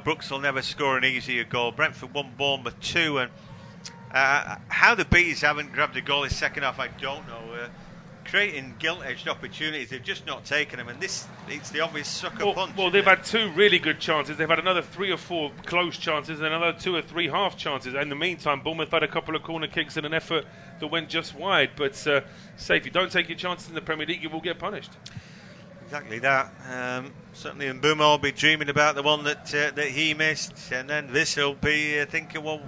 [SPEAKER 2] Brooks will never score an easier goal. Brentford 1, Bournemouth 2, and how the Bees haven't grabbed a goal this second half, I don't know. Creating gilt-edged opportunities, they've just not taken them, and it's the obvious sucker punch.
[SPEAKER 1] Well, they've had 2 really good chances. They've had another 3 or 4 close chances, and another 2 or 3 half chances. In the meantime, Bournemouth had a couple of corner kicks and an effort that went just wide. But say, if you don't take your chances in the Premier League, you will get punished.
[SPEAKER 2] Exactly that. Certainly Mbeumo will be dreaming about the one that he missed, and then this will be thinking, well,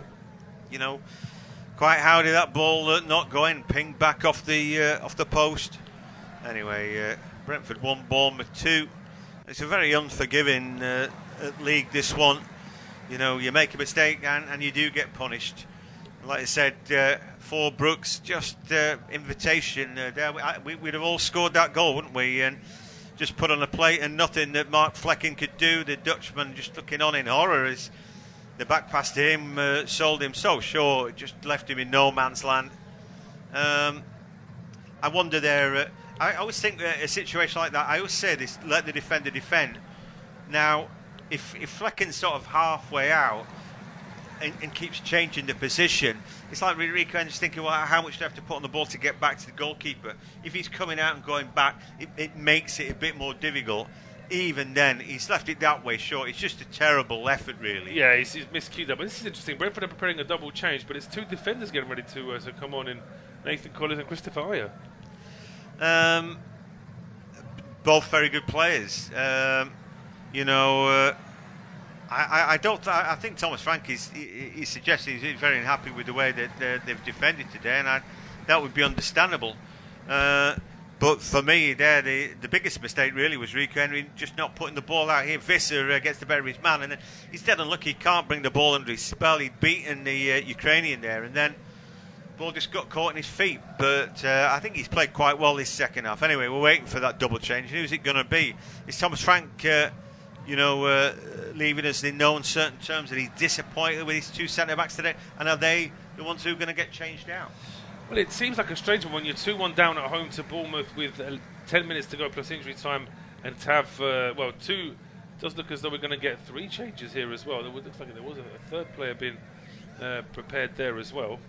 [SPEAKER 2] quite how did that ball not go in? Pinged back off the post. Anyway, Brentford 1, Bournemouth 2. It's a very unforgiving league, this one. You make a mistake and you do get punished. Like I said, for Brooks, just invitation. We'd have all scored that goal, wouldn't we? And just put on a plate, and nothing that Mark Flekken could do. The Dutchman just looking on in horror as the back pass to him sold him so short. It just left him in no man's land. I wonder there. I always think that a situation like that, I always say this: let the defender defend. Now, if Flecken's sort of halfway out and keeps changing the position, it's like Rico Henry's thinking, well, how much do I have to put on the ball to get back to the goalkeeper? If he's coming out and going back, it makes it a bit more difficult. Even then, he's left it that way short. It's just a terrible effort, really.
[SPEAKER 1] Yeah, he's miscued that. But this is interesting. Brentford are preparing a double change, but it's 2 defenders getting ready to come on in, Nathan Collins and Christopher Ayer.
[SPEAKER 2] Both very good players. I think Thomas Frank he's suggesting he's very unhappy with the way that they've defended today, and that would be understandable. But for me, the biggest mistake really was Rico Henry just not putting the ball out here. Wissa gets the better of his man, and then he's dead unlucky. He can't bring the ball under his spell. He'd beaten the Ukrainian there, and then the ball just got caught in his feet. But I think he's played quite well this second half. Anyway, we're waiting for that double change. Who's it going to be? Is Thomas Frank, leaving us in no uncertain terms that he's disappointed with his two centre-backs today? And are they the ones who are going to get changed out?
[SPEAKER 1] Well, it seems like a strange one when you're 2-1 down at home to Bournemouth with 10 minutes to go plus injury time, and to have, two. It does look as though we're going to get 3 changes here as well. It looks like there was a third player being prepared there as well.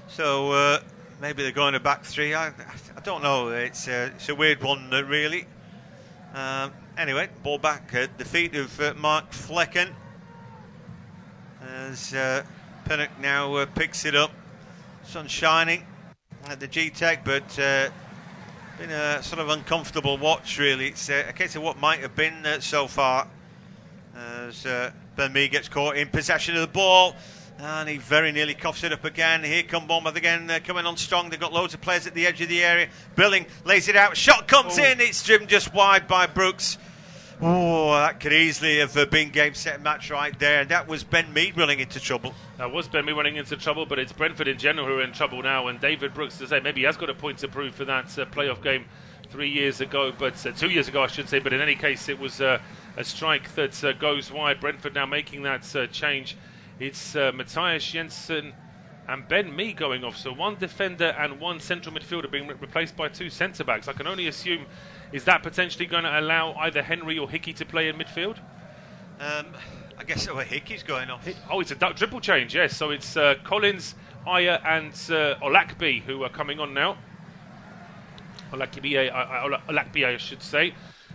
[SPEAKER 2] So maybe they're going to back 3. I don't know. It's a weird one, really. Anyway, ball back at the feet of Mark Flekken. As Pinnock now picks it up. Sun shining at the Gtech, but been a sort of uncomfortable watch, really. It's a case of what might have been so far. As Mbeumo gets caught in possession of the ball, and he very nearly coughs it up again. Here come Bournemouth again, coming on strong. They've got loads of players at the edge of the area. Billing lays it out. Shot comes in. It's driven just wide by Brooks. Oh, that could easily have been game, set, match right there. That was Ben Mead running into trouble.
[SPEAKER 1] That was Ben Mead running into trouble, but it's Brentford in general who are in trouble now. And David Brooks, to say, maybe he has got a point to prove for that playoff game 3 years ago, but 2 years ago, I should say. But in any case, it was a strike that goes wide. Brentford now making that change. It's Matthias Jensen and Ben Mee going off. So one defender and one central midfielder being replaced by 2 centre-backs. I can only assume, is that potentially going to allow either Henry or Hickey to play in midfield?
[SPEAKER 2] I guess so. Hickey's going off.
[SPEAKER 1] It's a triple change, yes. So it's Collins, Ayer and Olakby who are coming on now. Olakby, I should say.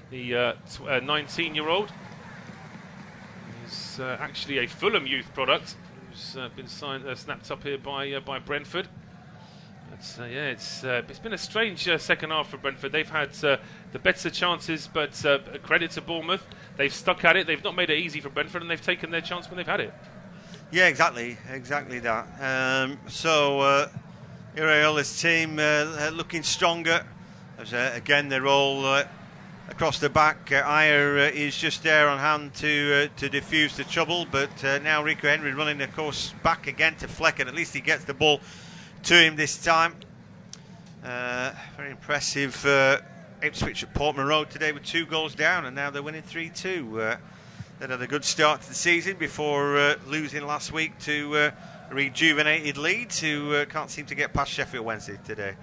[SPEAKER 1] The 19-year-old. He's actually a Fulham youth product who's been snapped up here by Brentford. It's been a strange second half for Brentford. They've had the better chances, but credit to Bournemouth. They've stuck at it. They've not made it easy for Brentford, and they've taken their chance when they've had it.
[SPEAKER 2] Yeah, exactly that. So Iraola's team looking stronger. As, again, they're all across the back. Ayer is just there on hand to defuse the trouble, but now Rico Henry running, of course, back again to Flekken. At least he gets the ball to him this time. Very impressive Ipswich at Portman Road today with 2 goals down, and now they're winning 3-2. They had a good start to the season before losing last week to a rejuvenated Leeds, who can't seem to get past Sheffield Wednesday today.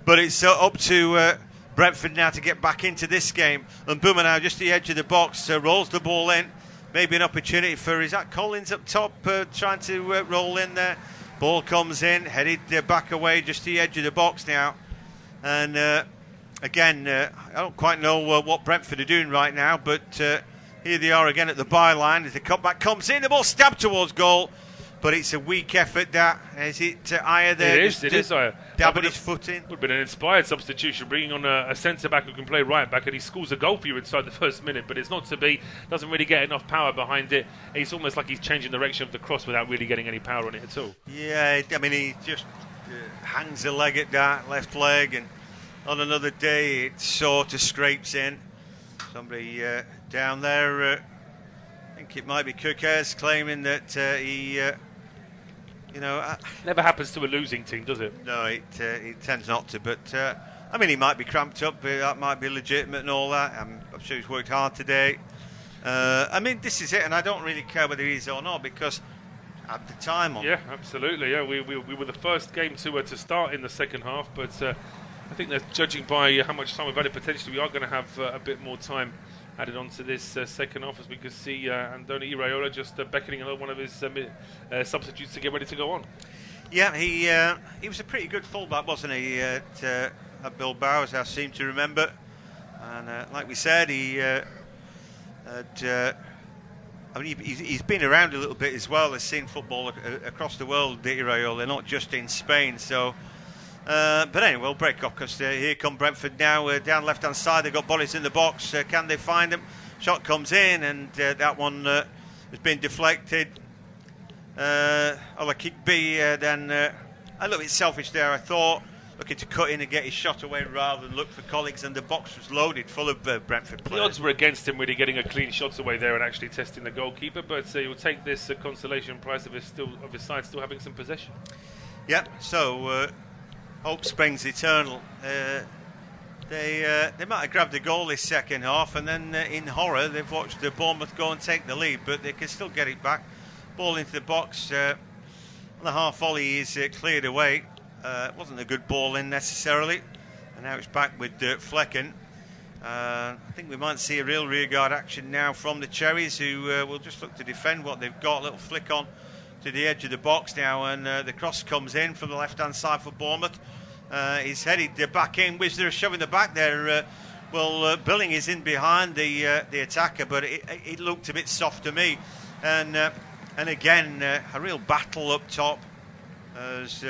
[SPEAKER 2] But it's up to Brentford now to get back into this game. And Mbeumo now just the edge of the box, rolls the ball in. Maybe an opportunity for, is that Collins up top trying to roll in there? Ball comes in, headed back away, just the edge of the box now. And again, I don't quite know what Brentford are doing right now, but here they are again at the byline as the cutback comes in. The ball stabbed towards goal, but it's a weak effort. That is it. Ayer there.
[SPEAKER 1] It is Ayer.
[SPEAKER 2] Dabbing his foot in.
[SPEAKER 1] Would have been an inspired substitution, bringing on a centre back who can play right back, and he scores a goal for you inside the first minute. But it's not to be. Doesn't really get enough power behind it. It's almost like he's changing the direction of the cross without really getting any power on it at all.
[SPEAKER 2] Yeah, I mean he just hangs a leg at that left leg, and on another day it sort of scrapes in. Somebody down there, I think it might be Cookers, claiming that he.
[SPEAKER 1] Never happens to a losing team, does it?
[SPEAKER 2] No, it tends not to. But I mean, he might be cramped up. That might be legitimate and all that. I'm sure he's worked hard today. I mean, this is it, and I don't really care whether he is or not because at the time.
[SPEAKER 1] Yeah, absolutely. Yeah, we were the first game to start in the second half, but I think that judging by how much time we've had it, potentially we are going to have a bit more time added on to this second half, as we can see Andoni Iraola just beckoning another one of his substitutes to get ready to go on.
[SPEAKER 2] Yeah, he was a pretty good fullback, wasn't he, at Bilbao, as I seem to remember. And like we said, he's been around a little bit as well. Has seen football across the world, Iraola, not just in Spain. So. But anyway, we'll break off because here come Brentford now down left-hand side. They've got bodies in the box. Can they find them? Shot comes in, and that one has been deflected. Olakby then a little bit selfish there, I thought, looking to cut in and get his shot away rather than look for colleagues, and the box was loaded full of Brentford players.
[SPEAKER 1] The odds were against him really getting a clean shot away there and actually testing the goalkeeper, but he'll take this consolation prize of his side still having some possession.
[SPEAKER 2] Yeah, so... hope springs eternal. They might have grabbed a goal this second half, and then in horror they've watched the Bournemouth go and take the lead, but they can still get it back. Ball into the box. The half volley is cleared away. It wasn't a good ball in necessarily, and now it's back with Flekken. I think we might see a real rearguard action now from the Cherries, who will just look to defend what they've got. A little flick on to the edge of the box now, and the cross comes in from the left-hand side for Bournemouth. He's headed back in. Wissa shoving the back there. Billing is in behind the attacker, but it looked a bit soft to me. And again, a real battle up top, as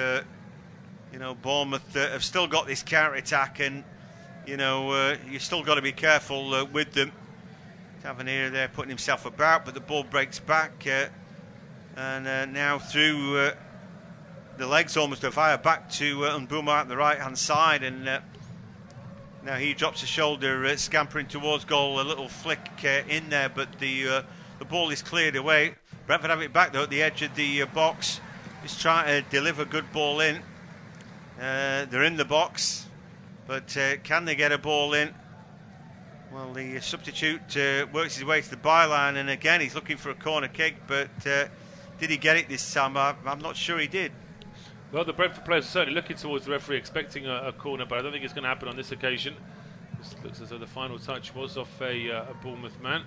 [SPEAKER 2] Bournemouth have still got this counter-attack, and you still got to be careful with them. Tavernier there putting himself about, but the ball breaks back, and now through the legs almost of fire back to Mbeumo at the right-hand side, and now he drops a shoulder, scampering towards goal. A little flick in there, but the ball is cleared away. Brentford have it back though at the edge of the box. He's trying to deliver a good ball in. They're in the box, but can they get a ball in? Well, the substitute works his way to the byline, and again he's looking for a corner kick, but did he get it this time? I'm not sure he did.
[SPEAKER 1] Well, the Brentford players are certainly looking towards the referee, expecting a corner, but I don't think it's going to happen on this occasion. This looks as though the final touch was off a Bournemouth man.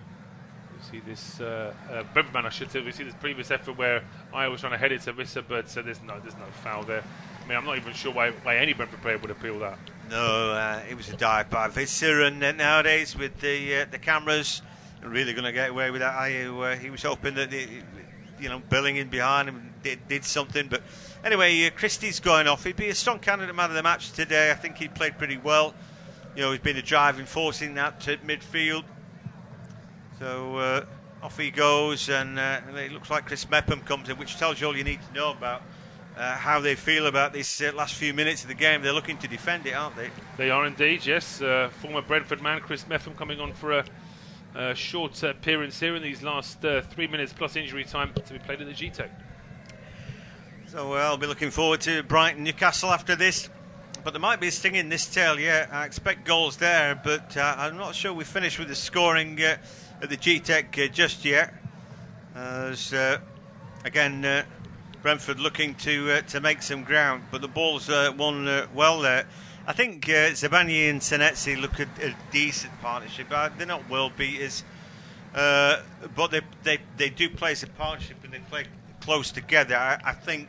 [SPEAKER 1] We see this Brentford man, I should say. We see this previous effort where I was trying to head it to Wissa, but there's no foul there. I mean, I'm not even sure why any Brentford player would appeal that.
[SPEAKER 2] No, it was a dive by Wissa, and nowadays with the cameras, they're really going to get away with that. He was hoping that Billing in behind him did something, but anyway, Christie's going off. He'd be a strong candidate man of the match today. I think he played pretty well. He's been a driving force in that midfield. So off he goes, and it looks like Chris Mepham comes in, which tells you all you need to know about how they feel about this last few minutes of the game. They're looking to defend it, aren't they?
[SPEAKER 1] They are indeed, yes. Former Brentford man Chris Mepham coming on for a short appearance here in these last 3 minutes plus injury time to be played at the Gtech.
[SPEAKER 2] So I'll be looking forward to Brighton Newcastle after this, but there might be a sting in this tail. Yeah, I expect goals there, but I'm not sure we finished with the scoring at the Gtech just yet. As again, Brentford looking to make some ground, but the ball's won well there. I think Szczerbakowicz and Senetsi look at a decent partnership. They're not world beaters, but they do play as a partnership, and they play close together. I think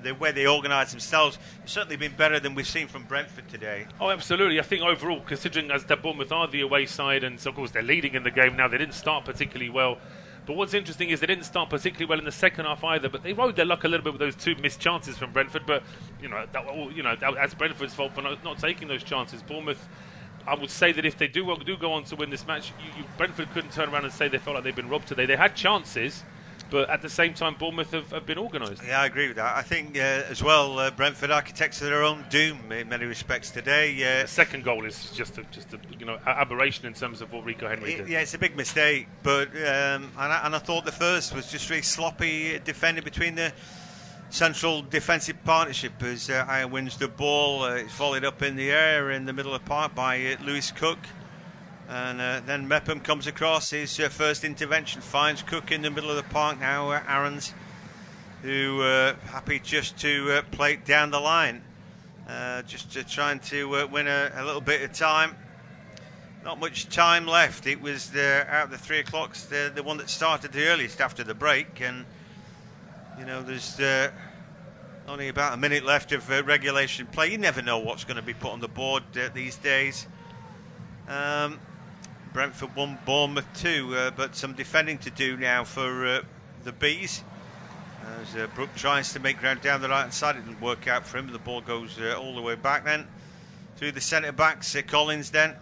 [SPEAKER 2] the way they organise themselves has certainly been better than we've seen from Brentford today.
[SPEAKER 1] Oh, absolutely. I think overall, considering as the Bournemouth are the away side, and so of course they're leading in the game now, they didn't start particularly well. But what's interesting is they didn't start particularly well in the second half either. But they rode their luck a little bit with those two missed chances from Brentford. But that's Brentford's fault for not taking those chances. Bournemouth, I would say that if they do go on to win this match, Brentford couldn't turn around and say they felt like they've been robbed today. They had chances, but at the same time, Bournemouth have been organised. Yeah,
[SPEAKER 2] I agree with that. I think as well, Brentford architects of their own doom in many respects today.
[SPEAKER 1] The second goal is just a aberration in terms of what Rico Henry did.
[SPEAKER 2] Yeah, it's a big mistake. But and I thought the first was just really sloppy defending between the central defensive partnership as Aya wins the ball. It's volleyed up in the air in the middle of the park by Lewis Cook. And then Mepham comes across his first intervention, finds Cook in the middle of the park now. Aarons, who happy just to play it down the line, just trying to win a little bit of time. Not much time left. It was out of the 3 o'clocks, the one that started the earliest after the break, and there's only about a minute left of regulation play. You never know what's going to be put on the board these days. Brentford 1, Bournemouth 2, but some defending to do now for the Bees. As Brook tries to make ground down the right hand side, it didn't work out for him. The ball goes all the way back then through the centre backs. Collins then,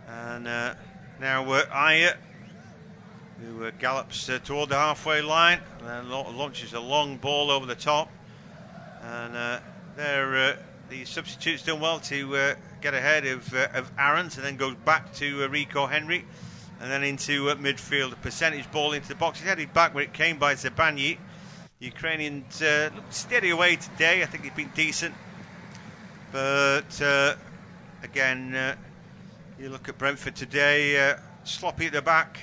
[SPEAKER 2] and now Aya, who gallops toward the halfway line and launches a long ball over the top. And the substitute's done well to get ahead of Aarons, and then goes back to Rico Henry, and then into midfield. A percentage ball into the box. He's headed back where it came by Szczerbakowicz. Ukrainians looked steady away today. I think he's been decent, but again, you look at Brentford today, sloppy at the back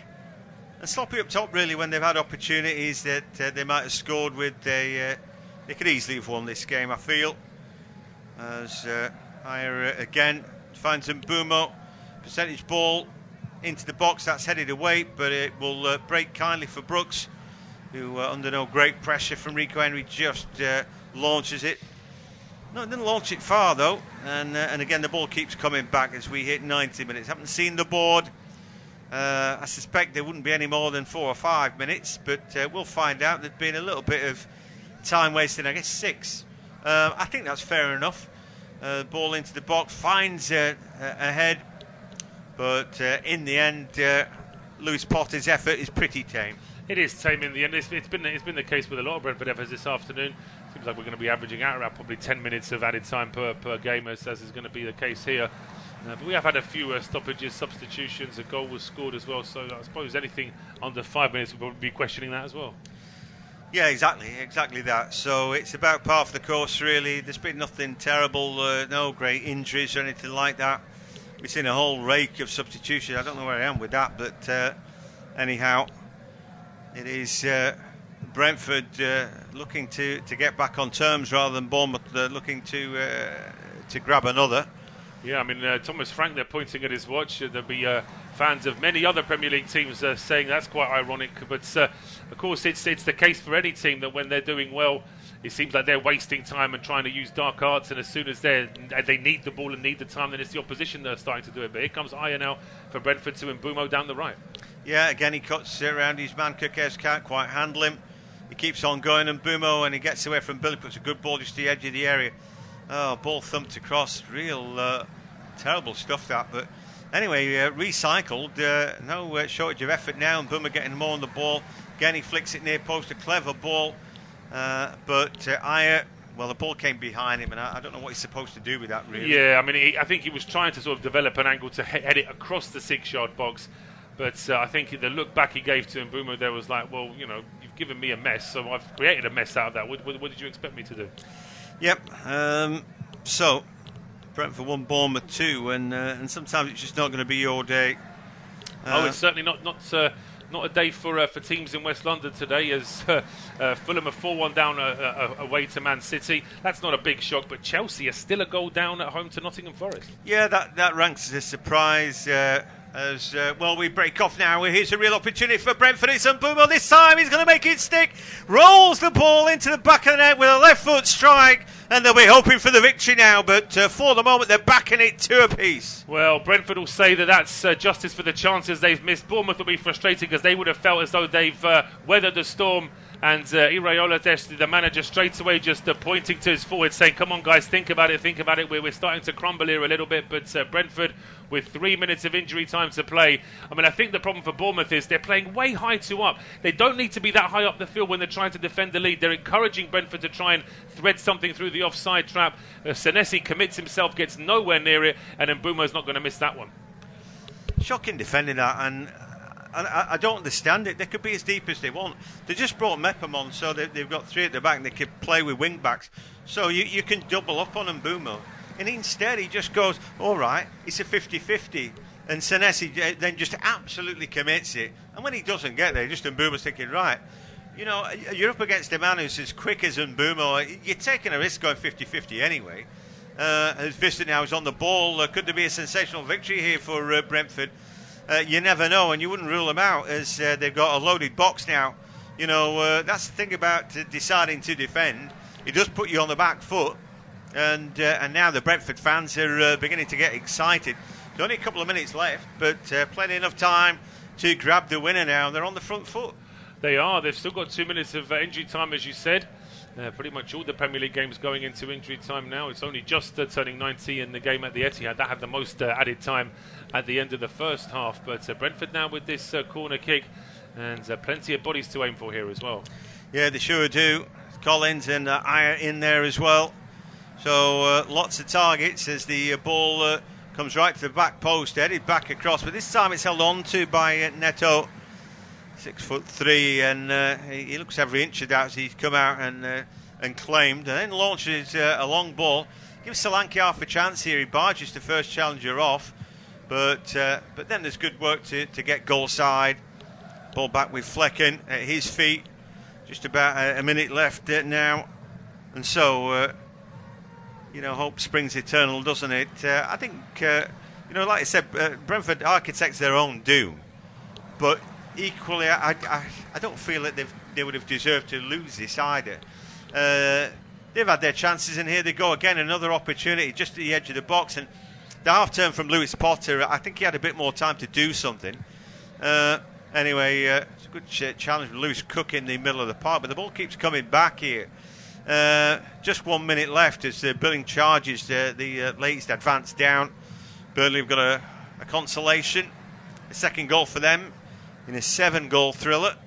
[SPEAKER 2] and sloppy up top really when they've had opportunities that they might have scored with. They could easily have won this game, I feel. As Ayer again finds Mbeumo, percentage ball into the box, that's headed away, but it will break kindly for Brooks, who under no great pressure from Rico Henry just launches it. No, it didn't launch it far though, and again the ball keeps coming back as we hit 90 minutes. Haven't seen the board. I suspect there wouldn't be any more than 4 or 5 minutes, but we'll find out. There's been a little bit of time wasting, I guess 6. I think that's fair enough. Ball into the box, finds a head, but in the end, Lewis-Potter's effort is pretty tame.
[SPEAKER 1] It is tame in the end. It's been the case with a lot of Brentford efforts this afternoon. Seems like we're going to be averaging out around probably 10 minutes of added time per game, as is going to be the case here. But we have had a few stoppages, substitutions. A goal was scored as well. So I suppose anything under 5 minutes, we'll probably be questioning that as well.
[SPEAKER 2] Yeah, exactly that. So it's about par for the course, really. There's been nothing terrible, no great injuries or anything like that. We've seen a whole rake of substitutions. I don't know where I am with that, but anyhow, it is Brentford looking to get back on terms rather than Bournemouth looking to grab another.
[SPEAKER 1] Yeah, I mean, Thomas Frank, they're pointing at his watch. There'll be fans of many other Premier League teams saying that's quite ironic. But, of course, it's the case for any team that when they're doing well, it seems like they're wasting time and trying to use dark arts. And as soon as they need the ball and need the time, then it's the opposition that are starting to do it. But here comes Ayer now for Brentford to Mbeumo down the right. Yeah,
[SPEAKER 2] again, he cuts around his man. Kukes can't quite handle him. He keeps on going, Mbeumo, and he gets away from Billy. Puts a good ball just to the edge of the area. Oh, ball thumped across. Real terrible stuff that. But anyway, recycled. No shortage of effort now. And Mbeumo getting more on the ball. Again, he flicks it near post. A clever ball. But Ayer, well, the ball came behind him, and I don't know what he's supposed to do with that, really.
[SPEAKER 1] Yeah, I mean, I think he was trying to sort of develop an angle to head it across the 6-yard box. But I think the look back he gave to Mbeumo there was like, well, you know, you've given me a mess, so I've created a mess out of that. What did you expect me to do?
[SPEAKER 2] Yep. So Brentford 1, Bournemouth 2, and sometimes it's just not going to be your day.
[SPEAKER 1] It's certainly not a day for teams in West London today, as Fulham are 4-1 down away to Man City. That's not a big shock, but Chelsea are still a goal down at home to Nottingham Forest.
[SPEAKER 2] Yeah, that ranks as a surprise. Well, we break off now. Here's a real opportunity for Brentford. It's Mbeumo this time. He's going to make it stick. Rolls the ball into the back of the net with a left foot strike, and they'll be hoping for the victory now. But for the moment, they're backing it 2 apiece.
[SPEAKER 1] Well, Brentford will say that that's justice for the chances they've missed. Bournemouth will be frustrated because they would have felt as though they've weathered the storm. And Iraola, the manager, straight away just pointing to his forwards, saying, come on, guys, think about it. We're starting to crumble here a little bit. But Brentford, with 3 minutes of injury time to play. I mean, I think the problem for Bournemouth is they're playing way high to up. They don't need to be that high up the field when they're trying to defend the lead. They're encouraging Brentford to try and thread something through the offside trap. Senesi commits himself, gets nowhere near it, and Mbeumo's not going to miss that one.
[SPEAKER 2] Shocking defending that, and I don't understand it. They could be as deep as they want. They just brought Mepham on, so they've got 3 at the back and they can play with wing backs. So you can double up on Mbeumo. And instead he just goes, all right, it's a 50-50. And Senesi then just absolutely commits it. And when he doesn't get there, just Mbeumo's thinking, right, you know, you're up against a man who's as quick as Mbeumo. You're taking a risk going 50-50 anyway. As Vista now is on the ball, could there be a sensational victory here for Brentford? You never know, and you wouldn't rule them out as they've got a loaded box now. You know, that's the thing about deciding to defend. It does put you on the back foot, and now the Brentford fans are beginning to get excited. There's only a couple of minutes left, but plenty enough time to grab the winner now. They're on the front foot.
[SPEAKER 1] They are. They've still got 2 minutes of injury time, as you said. Pretty much all the Premier League games going into injury time now. It's only just turning 90 in the game at the Etihad. That had the most added time at the end of the first half. But Brentford now with this corner kick, and plenty of bodies to aim for here as well.
[SPEAKER 2] Yeah, they sure do. Collins and Ayer in there as well. So lots of targets as the ball comes right to the back post, headed back across. But this time it's held on to by Neto. 6'3", and he looks every inch of that as he's come out and claimed, and then launches a long ball. Give Solanke half a chance here. He barges the first challenger off, but then there's good work to get goal side. Ball back with Flekken at his feet. Just about a minute left now, and so hope springs eternal, doesn't it? I think like I said, Brentford architects their own doom, but equally, I don't feel that they would have deserved to lose this either. They've had their chances, and here they go again, another opportunity just at the edge of the box, and the half turn from Lewis-Potter, I think he had a bit more time to do something. Anyway, it's a good challenge from Lewis Cook in the middle of the park, but the ball keeps coming back here. Just 1 minute left as Billing charges the latest advance down. Burnley have got a consolation, a second goal for them in a 7-goal thriller.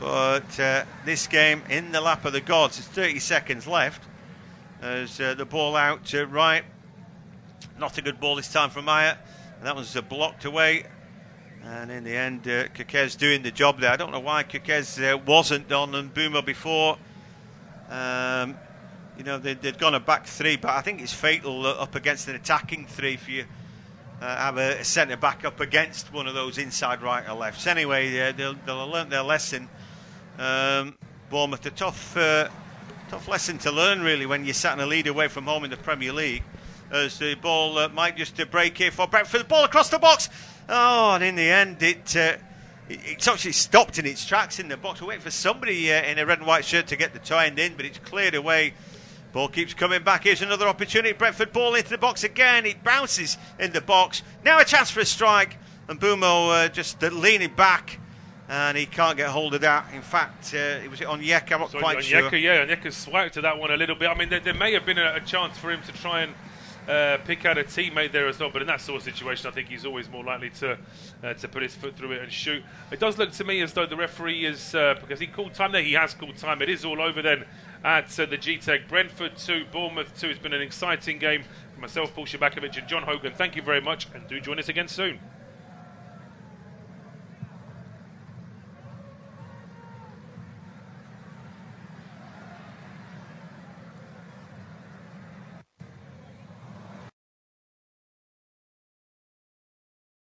[SPEAKER 2] But this game in the lap of the gods. There's 30 seconds left as the ball out to right. Not a good ball this time from Maya. And that was blocked away. And in the end, Kukez doing the job there. I don't know why Kukez wasn't on Mbeumo before. They'd gone a back three, but I think it's fatal up against an attacking three if you have a centre back up against one of those inside right or lefts. Anyway, they'll have learnt their lesson. Bournemouth, a tough lesson to learn really when you're sat in a lead away from home in the Premier League. As the ball might just break here for Brentford. The ball across the box. Oh, and in the end, it's actually stopped in its tracks in the box. We're waiting for somebody in a red and white shirt to get the toe end in, but it's cleared away. Ball keeps coming back. Here's another opportunity. Brentford ball into the box again. It bounces in the box. Now a chance for a strike. And Mbeumo just leaning back, and he can't get hold of that. In fact, it was on Onyeka. I'm not quite sure.
[SPEAKER 1] Onyeka swiped to that one a little bit. I mean, there may have been a chance for him to try and pick out a teammate there as well, but in that sort of situation, I think he's always more likely to put his foot through it and shoot. It does look to me as though the referee is, because he called time there, he has called time. It is all over then at the Gtech. Brentford 2, Bournemouth 2. It's been an exciting game. For myself, Paul Szczerbakowicz and John Hogan, thank you very much, and do join us again soon.